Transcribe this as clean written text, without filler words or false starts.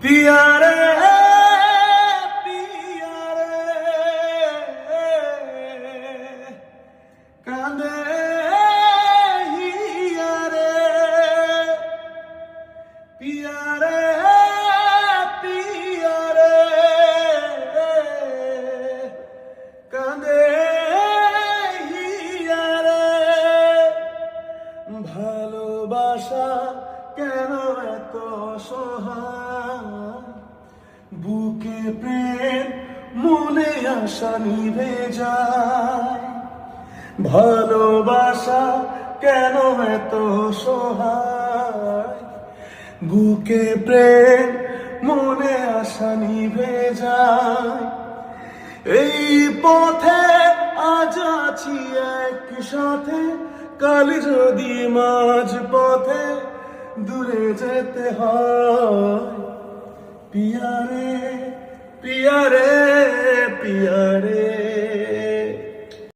पिया रे पिया रे कांदे हिया रे पिया रे पिया रे कांदे हिया रे ভালোবাসা কেন এত সহায় বুকে প্রেম মনে আশা নিভে যায় ভালোবাসা কেন এত সহায় বুকে প্রেম মনে আশা নিভে যায় এই পথে আজ আছি একসাথে কাল যদি মাঝ পথে দূরে যেতে হয় পিয়া রে পিয়া রে পিয়া রে